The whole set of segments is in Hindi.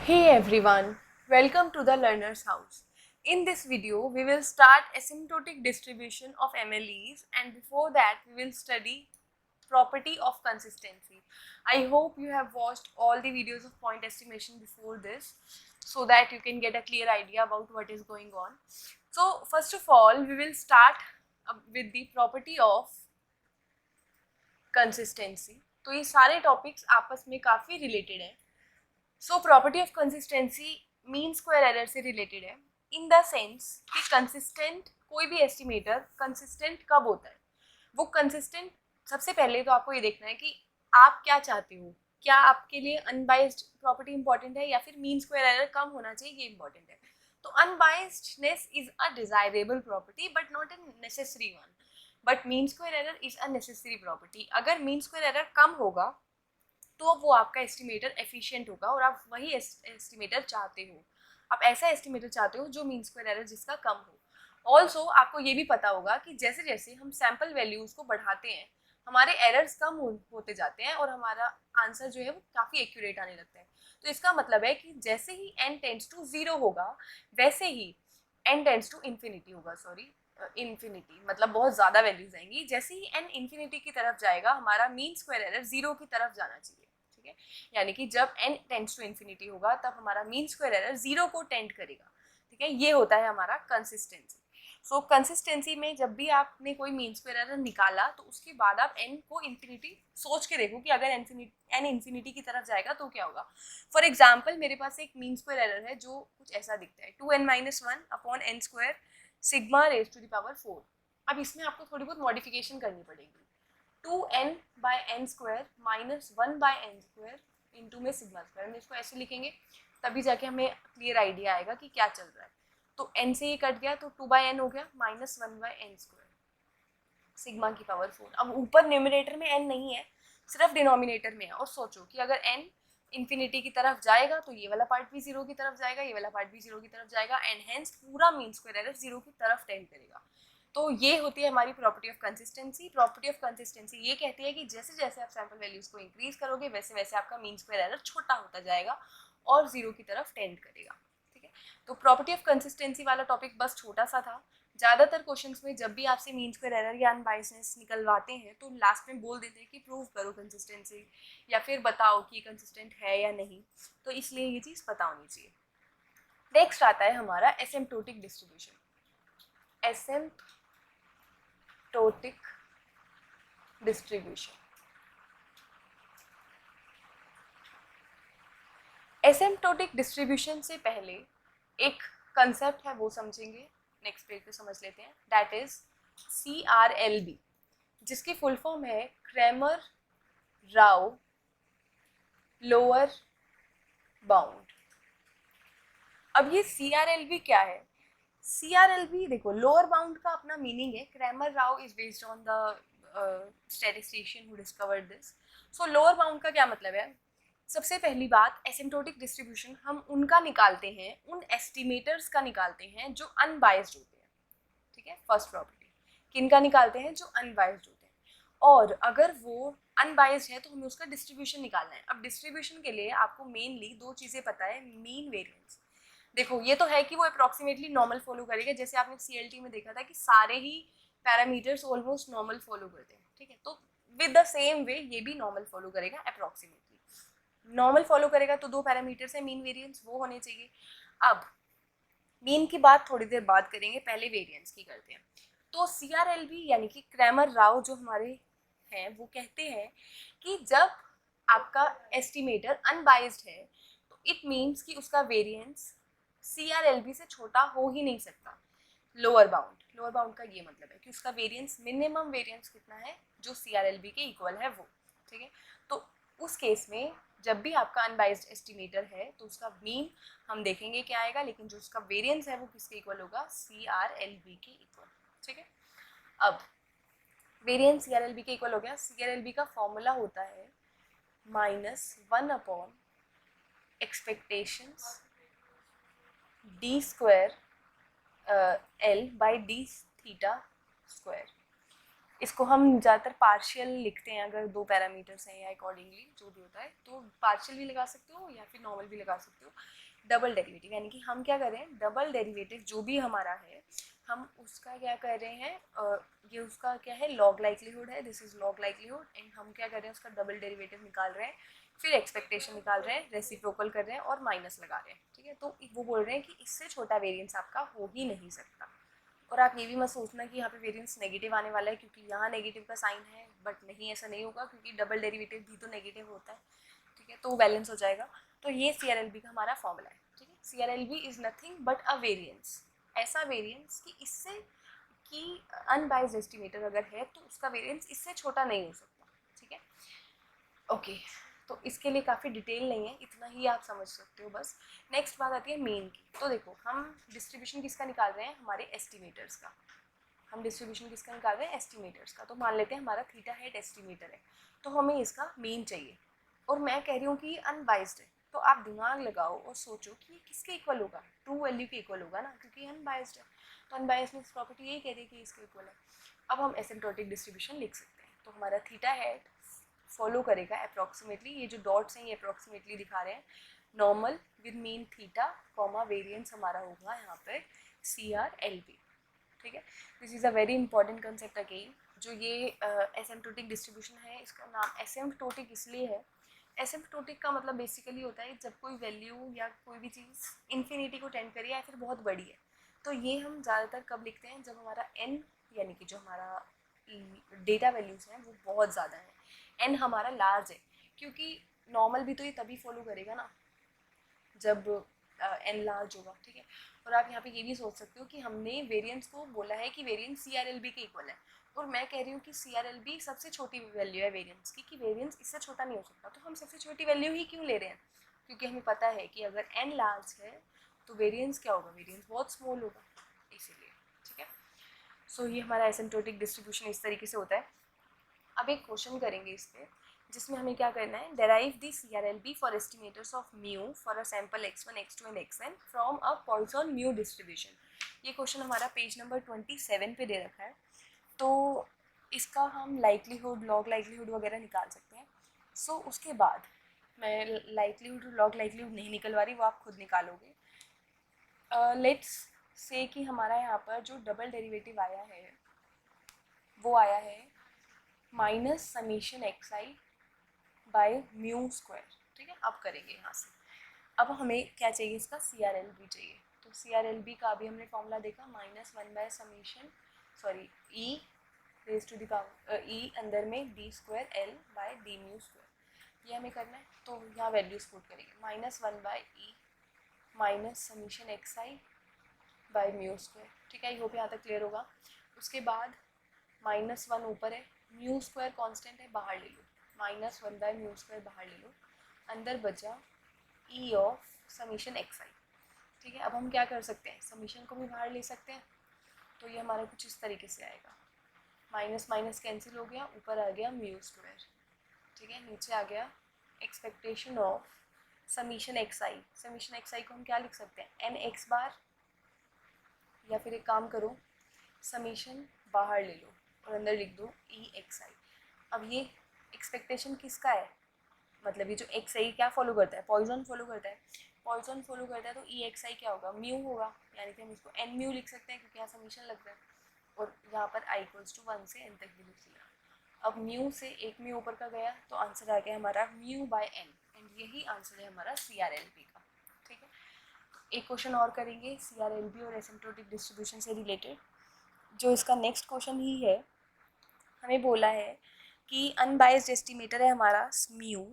Hey everyone, welcome to the Learner's House. In this video, we will start asymptotic distribution of MLEs, and before that we will study property of consistency. I hope you have watched all the videos of point estimation before this so that you can get a clear idea about what is going on. So first of all, we will start with the property of consistency. तो ये सारे टॉपिक्स आपस में काफ़ी रिलेटेड हैं. So property of consistency mean square error से रिलेटेड है इन द सेंस कि कंसिस्टेंट कोई भी एस्टिमेटर कंसिस्टेंट कब होता है. वो कंसिस्टेंट सबसे पहले तो आपको ये देखना है कि आप क्या चाहते हो. क्या आपके लिए अनबाइस्ड प्रॉपर्टी इंपॉर्टेंट है या फिर मीन स्क्वायर एरर कम होना चाहिए, ये इंपॉर्टेंट है. तो unbiasedness is a desirable property but not a necessary one. But mean square error is a necessary property. अगर मीन स्क्वायर एरर कम होगा तो वो आपका एस्टिमेटर एफिशिएंट होगा और आप वही एस्टिमेटर चाहते हो. आप ऐसा एस्टिमेटर चाहते हो जो मीन स्क्वायर एरर जिसका कम हो. ऑल्सो आपको ये भी पता होगा कि जैसे जैसे हम सैम्पल वैल्यूज को बढ़ाते हैं हमारे एरर्स कम होते जाते हैं और हमारा आंसर जो है वो काफ़ी एक्यूरेट आने लगता है. तो इसका मतलब है कि जैसे ही n टेंड्स टू 0 होगा वैसे ही n टेंड्स टू इन्फिनिटी होगा. सॉरी, इन्फिनिटी मतलब बहुत ज़्यादा वैल्यूज आएंगी. जैसे ही n इन्फिनिटी की तरफ जाएगा हमारा मीन स्क्वायर एरर 0 की तरफ जाना चाहिए. ठीक है, यानी कि जब n टेंड्स टू इन्फिनिटी होगा तब हमारा मीन स्क्वायर एरर 0 को टेंड करेगा. ठीक है, ये होता है हमारा कंसिस्टेंसी. सो कंसिस्टेंसी में जब भी आपने कोई मीन स्क्वायर एरर निकाला तो उसके बाद आप n को इन्फिनिटी सोच के देखो कि अगर n इन्फिनिटी की तरफ जाएगा तो क्या होगा. फॉर एग्जाम्पल मेरे पास एक मीन स्क्वायर एरर है जो कुछ ऐसा दिखता है 2n-1 upon n square sigma raise to the power 4. अब इसमें आपको थोड़ी बहुत मॉडिफिकेशन करनी पड़ेगी. 2n by n square minus 1 by n square into में सिग्मा स्क्वायर. हम इसको ऐसे लिखेंगे तभी जाके हमें क्लियर आइडिया आएगा कि क्या चल रहा है. तो n से ये कट गया तो 2 बाय एन हो गया minus 1 by n square sigma की पावर 4. अब ऊपर न्यूमिनेटर में n नहीं है, सिर्फ डिनोमिनेटर में है. और सोचो कि अगर n इन्फिनिटी की तरफ जाएगा तो ये वाला पार्ट भी 0 की तरफ जाएगा, ये वाला पार्ट भी 0 की तरफ जाएगा एंड हेंस पूरा मीन स्क्वायर एरर 0 की तरफ टेंड करेगा. तो ये होती है हमारी property of consistency. Property of consistency ये कहती है कि जैसे जैसे आप सैम्पल वैल्यूज को इंक्रीज करोगे वैसे वैसे आपका मीन स्क्वायर एरर छोटा होता जाएगा और 0 की तरफ टेंड करेगा. ठीक है, तो प्रॉपर्टी ऑफ कंसिस्टेंसी वाला टॉपिक बस छोटा सा था. ज़्यादातर क्वेश्चंस में जब भी आपसे मीन स्क्वायर एरर या अनबायसनेस निकलवाते हैं तो लास्ट में बोल देते हैं कि प्रूव करो कंसिस्टेंसी या फिर बताओ कि कंसिस्टेंट है या नहीं. तो इसलिए ये चीज़ पता होनी चाहिए. नेक्स्ट आता है हमारा asymptotic distribution. Asymptotic distribution. Asymptotic distribution से पहले एक कंसेप्ट है वो समझेंगे. नेक्स्ट पेज पे समझ लेते हैं. दैट इज CRLB जिसकी फुल फॉर्म है क्रैमर राव लोअर बाउंड. अब ये CRLB क्या है? CRLB देखो लोअर बाउंड का अपना मीनिंग है. Cramer Rao is based on the statistician who discovered this. So lower bound का क्या मतलब है? सबसे पहली बात, एसिम्प्टोटिक डिस्ट्रीब्यूशन हम उनका निकालते हैं, उन एस्टिमेटर्स का निकालते हैं जो अनबायस्ड होते हैं. ठीक है, फर्स्ट प्रॉपर्टी. किनका निकालते हैं? जो अनबायस्ड होते हैं. और अगर वो अनबायस्ड है तो हमें उसका डिस्ट्रीब्यूशन निकालना है. अब डिस्ट्रीब्यूशन के लिए आपको मेनली दो चीज़ें पता है. Mean variance. देखो ये तो है कि वो अप्रॉक्सीमेटली नॉर्मल फॉलो करेगा. जैसे आपने CLT में देखा था कि सारे ही पैरामीटर्स ऑलमोस्ट नॉर्मल फॉलो करते हैं. ठीक है, तो विद द सेम वे ये भी नॉर्मल फॉलो करेगा. अप्रॉक्सीमेटली नॉर्मल फॉलो करेगा तो दो पैरामीटर्स है मीन वेरिएंस, वो होने चाहिए. अब मीन की बात थोड़ी देर बाद करेंगे, पहले वेरिएंस की करते हैं. तो CRLB यानी कि क्रैमर राव जो हमारे हैं वो कहते हैं कि जब आपका एस्टिमेटर अनबाइज्ड है तो इट मीन्स कि उसका वेरिएंस CRLB से छोटा हो ही नहीं सकता. लोअर बाउंड का ये मतलब है कि उसका वेरिएंस, मिनिमम वेरिएंस कितना है जो CRLB के इक्वल है वो. ठीक है, तो उस केस में जब भी आपका अनबाइज्ड एस्टिमेटर है तो उसका मीन हम देखेंगे क्या आएगा, लेकिन जो उसका वेरिएंस है वो किसके इक्वल होगा? CRLB के इक्वल. ठीक है, अब वेरिएंस CRLB के इक्वल हो गया. CRLB का फॉर्मूला होता है -1 upon expectations d square L by d theta square. इसको हम ज़्यादातर पार्शियल लिखते हैं अगर दो पैरामीटर्स हैं या अकॉर्डिंगली जो भी होता है, तो पार्शियल भी लगा सकते हो या फिर नॉर्मल भी लगा सकते हो। डबल डेरिवेटिव यानी कि हम क्या कर रहे हैं, डबल डेरिवेटिव जो भी हमारा है हम उसका क्या कर रहे हैं, ये उसका क्या है, लॉग लाइक्लीहुड है, this is log likelihood, and हम क्या कर रहे हैं उसका डबल डेरिवेटिव निकाल रहे हैं, फिर एक्सपेक्टेशन निकाल रहे हैं, रेसिप्रोकल कर रहे हैं और माइनस लगा रहे हैं। ठीक है, तो वो बोल रहे हैं कि इससे छोटा वेरिएंस आपका हो ही नहीं सकता। और आप ये भी मत सोचना कि यहाँ पे वेरिएंस नेगेटिव आने वाला है, क्योंकि यहाँ नेगेटिव का साइन है, बट नहीं, ऐसा नहीं होगा, क्योंकि डबल डेरिवेटिव भी तो नेगेटिव होता है। ठीक है, तो बैलेंस हो जाएगा। तो ये CRLB का हमारा फॉर्मूला है। ठीक है, CRLB is nothing but a variance, ऐसा वेरिएंस कि इससे कि अनबाइज्ड एस्टिमेटर अगर है तो उसका वेरिएंस इससे छोटा नहीं हो सकता। ठीक है, ओके, तो इसके लिए काफ़ी डिटेल नहीं है, इतना ही आप समझ सकते हो बस। नेक्स्ट बात आती है मीन की। तो देखो, हम डिस्ट्रीब्यूशन किसका निकाल रहे हैं, हमारे एस्टिमेटर्स का। हम डिस्ट्रीब्यूशन किसका निकाल रहे हैं, एस्टिमेटर्स का। तो मान लेते हैं हमारा थीटा हेड एस्टिमेटर है, तो हमें इसका मीन चाहिए, और मैं कह रही हूँ कि ये अनबाइज्ड है। तो आप दिमाग लगाओ और सोचो कि ये किसके इक्वल होगा, ट्रू वैल्यू के इक्वल होगा ना, क्योंकि अनबाइज्ड है। तो अनबाइज्डनेस प्रॉपर्टी यही कह रही है कि इसके इक्वल है। अब हम एसिम्प्टोटिक डिस्ट्रीब्यूशन लिख सकते हैं। तो हमारा थीटा हेड फॉलो करेगा अप्रॉक्सीमेटली, ये जो डॉट्स हैं ये अप्रॉक्सीमेटली दिखा रहे हैं, normal with mean theta comma variance हमारा होगा यहाँ पे CRLB। ठीक है, this is a very important concept again. जो ये एसिम्प्टोटिक डिस्ट्रीब्यूशन है, इसका नाम एसिम्प्टोटिक इसलिए है, एसिम्प्टोटिक का मतलब बेसिकली होता है जब कोई वैल्यू या कोई भी चीज़ इन्फिनिटी को टेंड करी या फिर बहुत बड़ी है। तो ये हम ज़्यादातर कब लिखते हैं, जब हमारा n यानी कि जो हमारा डेटा वैल्यूज़ हैं वो बहुत ज़्यादा है, n हमारा लार्ज है, क्योंकि नॉर्मल भी तो ये तभी फॉलो करेगा ना जब n लार्ज होगा। ठीक है, और आप यहाँ पे ये भी सोच सकते हो कि हमने वेरिएंस को बोला है कि वेरिएंस CRLB के इक्वल है, और मैं कह रही हूँ कि CRLB सबसे छोटी वैल्यू है वेरिएंस की, कि वेरिएंस इससे छोटा नहीं हो सकता। तो हम सबसे छोटी वैल्यू ही क्यों ले रहे हैं, क्योंकि हमें पता है कि अगर n लार्ज है तो वेरिएंस क्या होगा, वेरिएंस बहुत स्मॉल होगा, इसीलिए। ठीक है, सो ये हमारा एसिम्प्टोटिक डिस्ट्रीब्यूशन इस तरीके से होता है। अब एक क्वेश्चन करेंगे इस पर, जिसमें हमें क्या करना है, derive the CRLB for estimators of mu for a sample x1 x2 and xn from a Poisson mu distribution. ये क्वेश्चन हमारा पेज नंबर 27 पे दे रखा है। तो इसका हम लाइक्लीहुड, लॉग लाइक्लीहुड वगैरह निकाल सकते हैं। सो उसके बाद मैं लाइक्लीहुड लॉग लाइक्लीहुड नहीं निकलवा रही, वो आप खुद निकालोगे। लेट्स से कि हमारा यहाँ पर जो डबल डेरिवेटिव आया है वो आया है minus summation XI by mu square. ठीक है, अब करेंगे यहाँ से। अब हमें क्या चाहिए, इसका CRLB चाहिए। तो CRLB का अभी हमने फॉर्मूला देखा, -1 by summation sorry E raise to the power E अंदर में D square L by D mu square, ये हमें करना है। तो यहाँ वैल्यूज पुट करेंगे, -1 by E minus summation XI by mu square. ठीक है, आई होप यहाँ तक क्लियर होगा। उसके बाद -1 ऊपर है, म्यू स्क्वायर कॉन्स्टेंट है, बाहर ले लो, -1 बाय म्यू स्क्वायर बाहर ले लो, अंदर बचा E ऑफ समीशन XI। ठीक है, अब हम क्या कर सकते हैं, समीशन को भी बाहर ले सकते हैं। तो ये हमारा कुछ इस तरीके से आएगा, माइनस माइनस कैंसिल हो गया, ऊपर आ गया म्यू स्क्वायर। ठीक है, नीचे आ गया expectation of summation XI। Summation XI को हम क्या लिख सकते हैं, NX बार, या फिर एक काम करो, समीशन बाहर ले लो और अंदर लिख दो EXI। अब ये एक्सपेक्टेशन किसका है, मतलब ये जो XI क्या फॉलो करता है, पॉइसन फॉलो करता है। पॉइसन फॉलो करता है तो EXI क्या होगा, म्यू होगा, यानी कि हम इसको n म्यू लिख सकते हैं क्योंकि यहाँ समीशन लग रहा है, और यहाँ पर i = 1 से n तक भी लिख लिया। अब म्यू से एक म्यू ऊपर का गया तो आंसर आ गया हमारा म्यू बाय n, एंड यही आंसर है हमारा CRLB का। ठीक है, एक क्वेश्चन और करेंगे CRLB और एसिम्प्टोटिक डिस्ट्रीब्यूशन से रिलेटेड, जो इसका नेक्स्ट क्वेश्चन ही है। हमें बोला है कि अनबाइज्ड एस्टिमेटर है हमारा म्यू,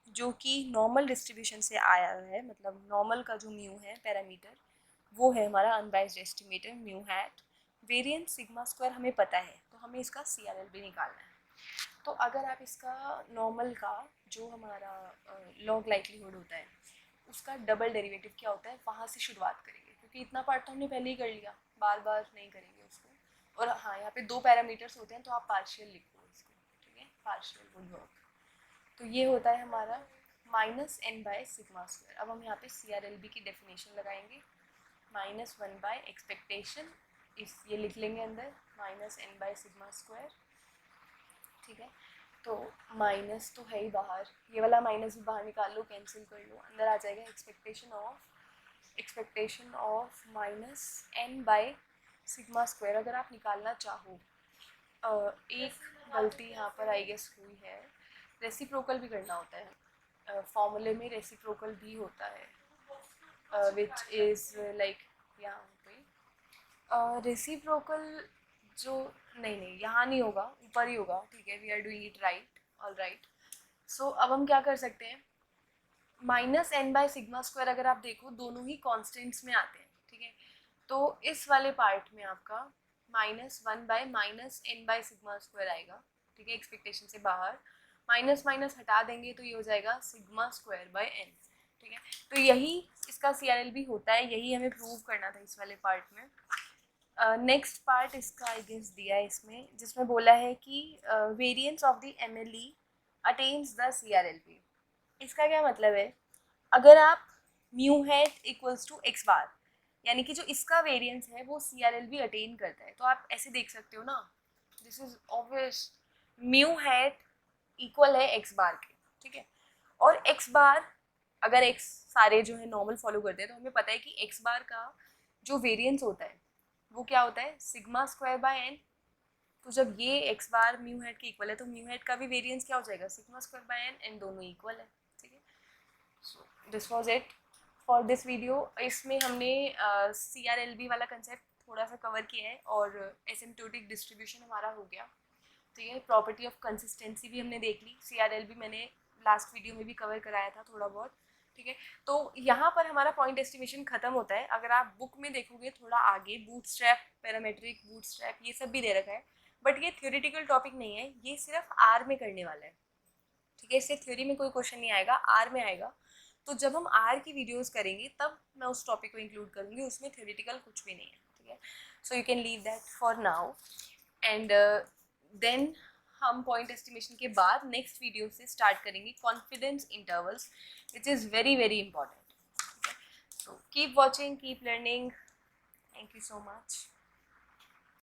जो कि नॉर्मल डिस्ट्रीब्यूशन से आया है, मतलब नॉर्मल का जो म्यू है पैरामीटर वो है हमारा unbiased estimator mu hat. Variance sigma square हमें पता है, तो हमें इसका CRLB निकालना है। तो अगर आप इसका नॉर्मल का जो हमारा लॉग लाइक्लीहुड होता है उसका डबल डेरिवेटिव क्या होता है वहाँ से शुरुआत करेंगे, क्योंकि इतना पार्ट तो हमने पहले ही कर लिया, बार बार नहीं करेंगे उसको। और हाँ, यहाँ पे दो पैरामीटर्स होते हैं तो आप पार्शियल लिखो इसको। ठीक है, पार्शियल वुड वर्क। तो ये होता है हमारा -n बाय सिग्मा स्क्वायर। अब हम यहाँ पे CRLB की डेफिनेशन लगाएंगे, -1 बाय एक्सपेक्टेशन, इस ये लिख लेंगे अंदर, minus n by sigma square, ठीक है। तो माइनस तो है ही बाहर, ये वाला माइनस भी बाहर निकाल लो, कैंसिल कर लो, अंदर आ जाएगा expectation of minus n by sigma square. अगर आप निकालना चाहो, एक गलती यहाँ पर आई गेस हुई है, रेसिप्रोकल भी करना होता है, फॉर्मूले में रेसिप्रोकल भी होता है, विच इज़ लाइक यहाँ पे रेसिप्रोकल जो नहीं यहाँ नहीं होगा, ऊपर ही होगा, ठीक है। We are doing it right, all right. So अब हम क्या कर सकते हैं, minus n by sigma square अगर आप देखो दोनों ही कॉन्स्टेंट्स में आते हैं, ठीक है। तो इस वाले पार्ट में आपका minus one by minus n by sigma square आएगा, ठीक है, एक्सपेक्टेशन से बाहर। माइनस माइनस हटा देंगे तो ये हो जाएगा सिग्मा स्क्वायर बाय एन, ठीक है। तो यही इसका CRL भी होता है, यही हमें प्रूव करना था इस वाले पार्ट में। नेक्स्ट पार्ट इसका आई गेस दिया है इसमें, जिसमें बोला है कि variance of the MLE attains the CRLP। इसका क्या मतलब है, अगर आप mu hat equals to x bar, यानी कि जो इसका वेरिएंस है वो CRLP अटेन करता है, तो आप ऐसे देख सकते हो ना, this is obvious, mu hat equal है एक्स बार के, ठीक है। और एक्स बार, अगर एक्स सारे जो है नॉर्मल फॉलो करते हैं तो हमें पता है कि एक्स बार का जो वेरिएंस होता है वो क्या होता है, सिग्मा स्क्वायर बाय एन। तो जब ये एक्स बार म्यू हेड के इक्वल है तो म्यू हेड का भी वेरिएंस क्या हो जाएगा, sigma square by n, and दोनों इक्वल है, ठीक है। So this was it for this video. इसमें हमने CRLB वाला कंसेप्ट थोड़ा सा कवर किया है और एसिम्प्टोटिक डिस्ट्रीब्यूशन हमारा हो गया। तो ये प्रॉपर्टी ऑफ कंसिस्टेंसी भी हमने देख ली, CRLB मैंने लास्ट वीडियो में भी कवर कराया था थोड़ा बहुत, ठीक है। तो यहाँ पर हमारा पॉइंट एस्टिमेशन खत्म होता है। अगर आप बुक में देखोगे थोड़ा आगे बूटस्ट्रैप, पैरामेट्रिक बूटस्ट्रैप, ये सब भी दे रखा है, बट ये थ्योरेटिकल टॉपिक नहीं है, ये सिर्फ आर में करने वाला है, ठीक है। इससे थ्योरी में कोई क्वेश्चन नहीं आएगा, आर में आएगा। तो जब हम आर की वीडियोस करेंगे तब मैं उस टॉपिक को इंक्लूड करूँगी, उसमें थ्योरेटिकल कुछ भी नहीं है, ठीक है। So you can leave that for now, and then हम पॉइंट एस्टिमेशन के बाद नेक्स्ट वीडियो से स्टार्ट करेंगे confidence intervals, which is very very important. So keep watching, keep learning, thank you so much.